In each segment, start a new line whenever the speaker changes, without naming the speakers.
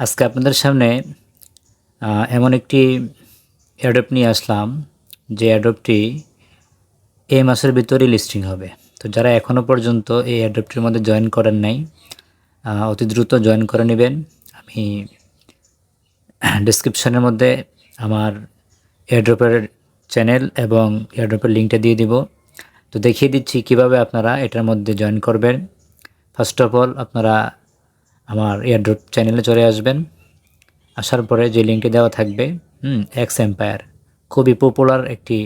আজকে আপনাদের সামনে এমন একটি অ্যাডপ নিয়ে আসলাম যে অ্যাডপটি এই মাসের ভিতরেই লিস্টিং হবে। তো যারা এখনও পর্যন্ত এই অ্যাডপটির মধ্যে জয়েন করেন নাই অতি দ্রুত জয়েন করে নেবেন। আমি ডেসক্রিপশনের মধ্যে আমার এয়ারড্রপের চ্যানেল এবং এয়ারড্রপের লিঙ্কটা দিয়ে দিব। তো দেখিয়ে দিচ্ছি কিভাবে আপনারা এটার মধ্যে জয়েন করবেন। ফার্স্ট অফ অল আপনারা আমার এয়ারড্রপ চ্যানেলে চলে আসবেন। আসার পরে যে লিঙ্কটি দেওয়া থাকবে এক্স এম্পায়ার, খুবই পপুলার একটি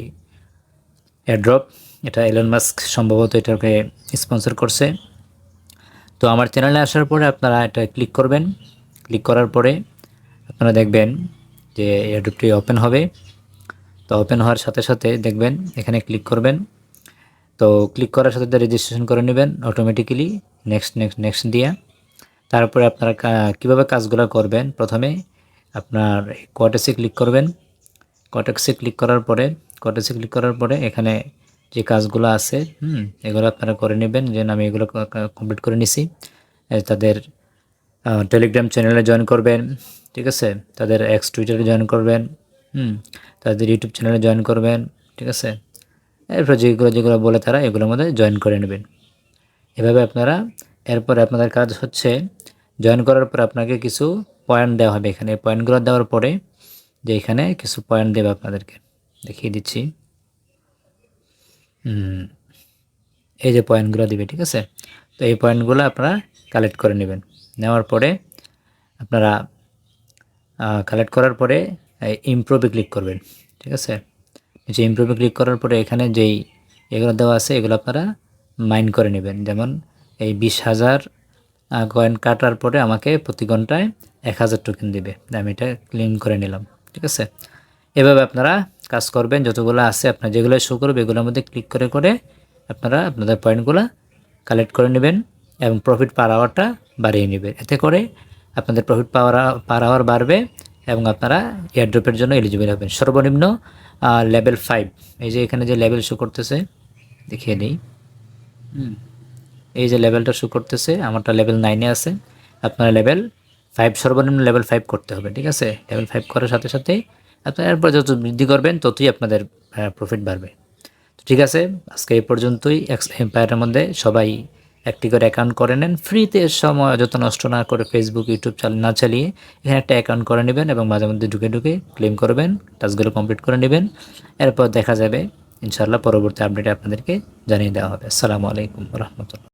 এয়ারড্রপ। এটা এলন মাস্ক সম্ভবত এটাকে স্পন্সর করছে। তো আমার চ্যানেলে আসার পরে আপনারা এটা ক্লিক করবেন। ক্লিক করার পরে আপনারা দেখবেন যে এয়ারড্রপটি ওপেন হবে। তো ওপেন হওয়ার সাথে সাথে দেখবেন এখানে ক্লিক করবেন। তো ক্লিক করার সাথে রেজিস্ট্রেশন করে নেবেন অটোমেটিক্যালি, নেক্সট নেক্সট নেক্সট দিয়ে। তারপরে আপনারা কীভাবে কাজগুলো করবেন, প্রথমে আপনার কোয়াটেক্সে ক্লিক করবেন। কোয়াটেক্সে ক্লিক করার পরে এখানে যে কাজগুলো আছে এগুলো আপনারা করে নেবেন। যে আমি এগুলো কমপ্লিট করে নিছি। তাদের টেলিগ্রাম চ্যানেলে জয়েন করবেন, ঠিক আছে। তাদের এক্স টুইটারে জয়েন করবেন, তাদের ইউটিউব চ্যানেলে জয়েন করবেন, ঠিক আছে। এরপর যেগুলো বলে তারা এগুলোর মধ্যে জয়েন করে নেবেন। এভাবে আপনারা এরপরে আপনাদের কাজ হচ্ছে জয়েন করার পর আপনাকে কিছু পয়েন্ট দেওয়া হবে। এখানে পয়েন্টগুলো দেওয়ার পরে যে এখানে কিছু পয়েন্ট দেবে আপনাদেরকে, দেখিয়ে দিচ্ছি। এই যে পয়েন্টগুলো দিবে, ঠিক আছে। তো এই পয়েন্টগুলো আপনারা কালেক্ট করে নেবেন। নেওয়ার পরে আপনারা কালেক্ট করার পরে ইমপ্রুভে ক্লিক করবেন, ঠিক আছে। নিচে ইমপ্রুভে ক্লিক করার পরে এখানে যেই এগুলো দেওয়া আছে এগুলো আপনারা মাইন করে নেবেন। যেমন এই 20,000 কয়েন কাটার পরে আমাকে প্রতি ঘন্টায় 1,000 টোকেন দিবে। আমি এটা ক্লেম করে নিলাম, ঠিক আছে। এভাবে আপনারা কাজ করবেন। যতগুলো আছে আপনার যেগুলো শো করবে এগুলোর মধ্যে ক্লিক করে করে আপনারা আপনাদের পয়েন্টগুলো কালেক্ট করে নেবেন এবং প্রফিট পার আওয়ারটা বাড়িয়ে নেবেন। এতে করে আপনাদের প্রফিট পার আওয়ার বাড়বে এবং আপনারা এয়ারড্রপের জন্য এলিজিবল হবেন। সর্বনিম্ন লেভেল 5, এই যে এখানে যে লেভেল শো করতেছে দেখিয়ে দিই। এই যে লেভেলটা শো করতেছে আমারটা লেভেল 9-এ আছে। আপনারা লেভেল 5, সর্বনিম্ন লেভেল 5 করতে হবে, ঠিক আছে। লেভেল 5 করার সাথে সাথে আপনারা এরপর যত বৃদ্ধি করবেন ততই আপনাদের প্রফিট বাড়বে। তো ঠিক আছে, আজকে এই পর্যন্তই। এক্স এম্পায়ারের মধ্যে সবাই একটি করে অ্যাকাউন্ট করে নেন ফ্রিতে, সময় যত নষ্ট না করে ফেসবুক ইউটিউব না চালিয়ে এখানে একটা অ্যাকাউন্ট করে নেবেন এবং মাঝে মধ্যে ঢুকে ঢুকে ক্লেম করবেন, টাস্কগুলো কমপ্লিট করে নেবেন। এরপর দেখা যাবে ইনশাআল্লাহ পরবর্তী আপডেটে আপনাদেরকে জানিয়ে দেওয়া হবে। আসসালামু আলাইকুম রহমতুল্লাহ।